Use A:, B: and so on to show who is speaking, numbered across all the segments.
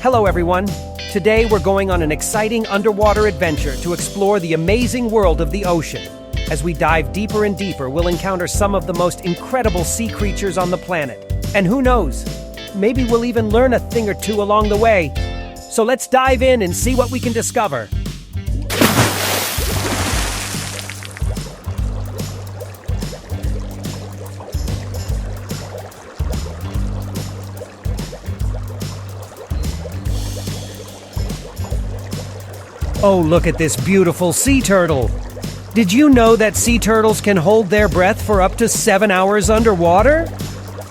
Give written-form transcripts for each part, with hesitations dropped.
A: Hello, everyone. Today we're going on an exciting underwater adventure to explore the amazing world of the ocean. As we dive deeper and deeper, we'll encounter some of the most incredible sea creatures on the planet. And who knows, maybe we'll even learn a thing or two along the way. So let's dive in and see what we can discover. Oh, look at this beautiful sea turtle. Did you know that sea turtles can hold their breath for up to 7 hours underwater?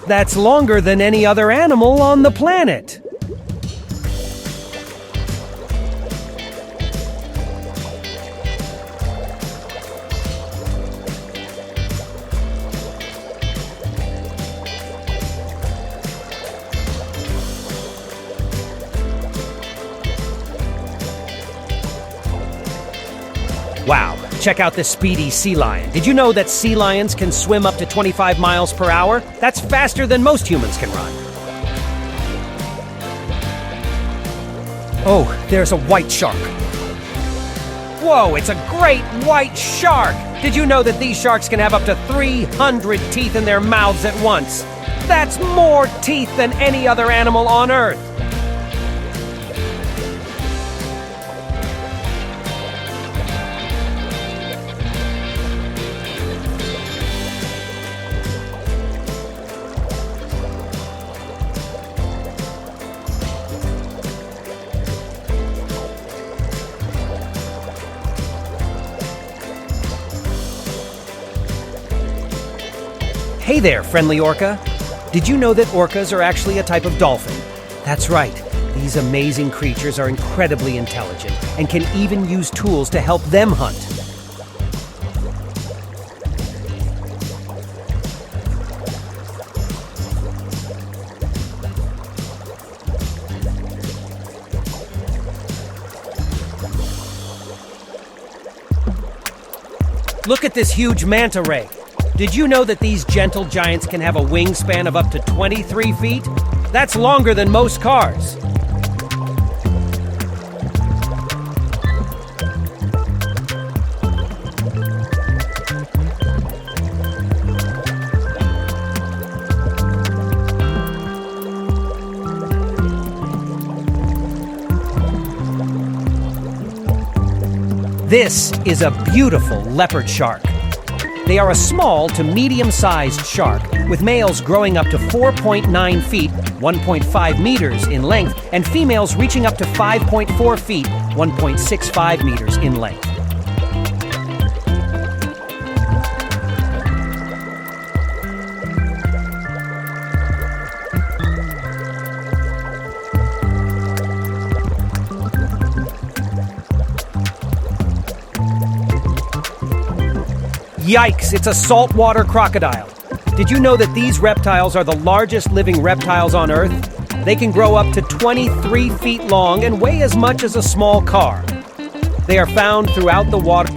A: That's longer than any other animal on the planet. Wow, check out this speedy sea lion. Did you know that sea lions can swim up to 25 miles per hour? That's faster than most humans can run. Oh, there's a white shark. Whoa, it's a great white shark! Did you know that these sharks can have up to 300 teeth in their mouths at once? That's more teeth than any other animal on Earth. Hey there, friendly orca. Did you know that orcas are actually a type of dolphin? That's right. These amazing creatures are incredibly intelligent and can even use tools to help them hunt. Look at this huge manta ray. Did you know that these gentle giants can have a wingspan of up to 23 feet? That's longer than most cars. This is a beautiful leopard shark. They are a small to medium-sized shark, with males growing up to 4.9 feet, 1.5 meters in length, and females reaching up to 5.4 feet, 1.65 meters in length. Yikes, it's a saltwater crocodile. Did you know that these reptiles are the largest living reptiles on Earth? They can grow up to 23 feet long and weigh as much as a small car. They are found throughout the water.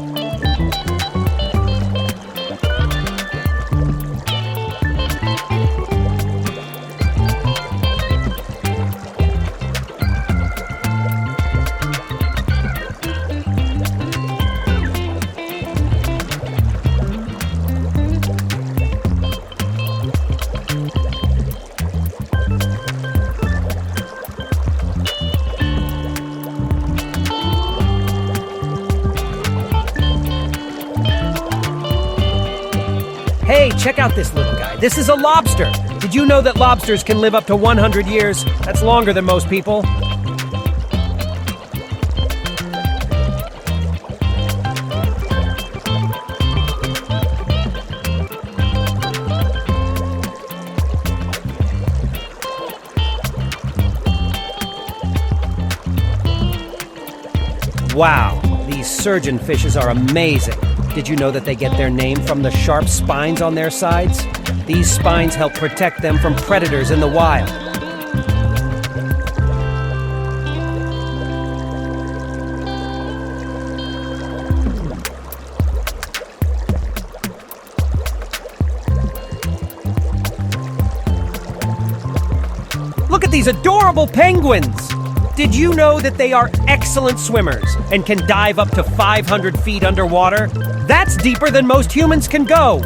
A: Hey, check out this little guy. This is a lobster. Did you know that lobsters can live up to 100 years? That's longer than most people. Wow, these surgeonfishes are amazing. Did you know that they get their name from the sharp spines on their sides? These spines help protect them from predators in the wild. Look at these adorable penguins! Did you know that they are excellent swimmers and can dive up to 500 feet underwater? That's deeper than most humans can go.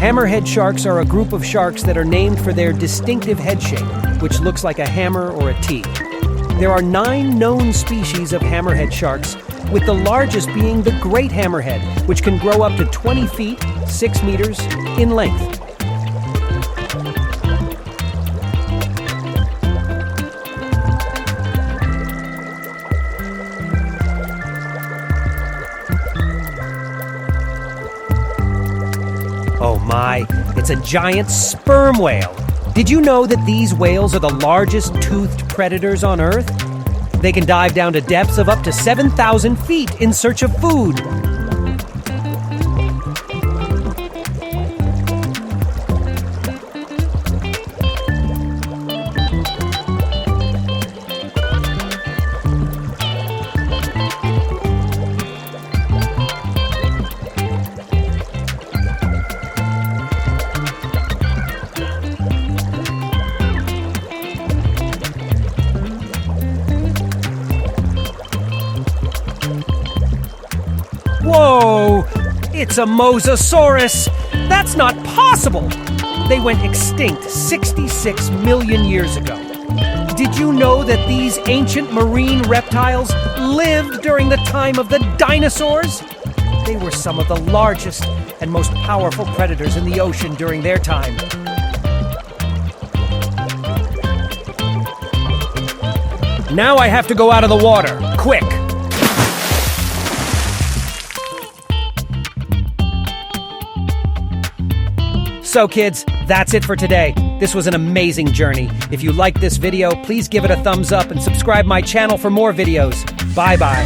A: Hammerhead sharks are a group of sharks that are named for their distinctive head shape, which looks like a hammer or a T. There are 9 known species of hammerhead sharks, with the largest being the great hammerhead, which can grow up to 20 feet, 6 meters, in length. Oh my, it's a giant sperm whale. Did you know that these whales are the largest toothed predators on Earth? They can dive down to depths of up to 7,000 feet in search of food. Whoa! It's a mosasaurus! That's not possible! They went extinct 66 million years ago. Did you know that these ancient marine reptiles lived during the time of the dinosaurs? They were some of the largest and most powerful predators in the ocean during their time. Now I have to go out of the water, quick! So kids, that's it for today. This was an amazing journey. If you liked this video, please give it a thumbs up and subscribe my channel for more videos. Bye-bye.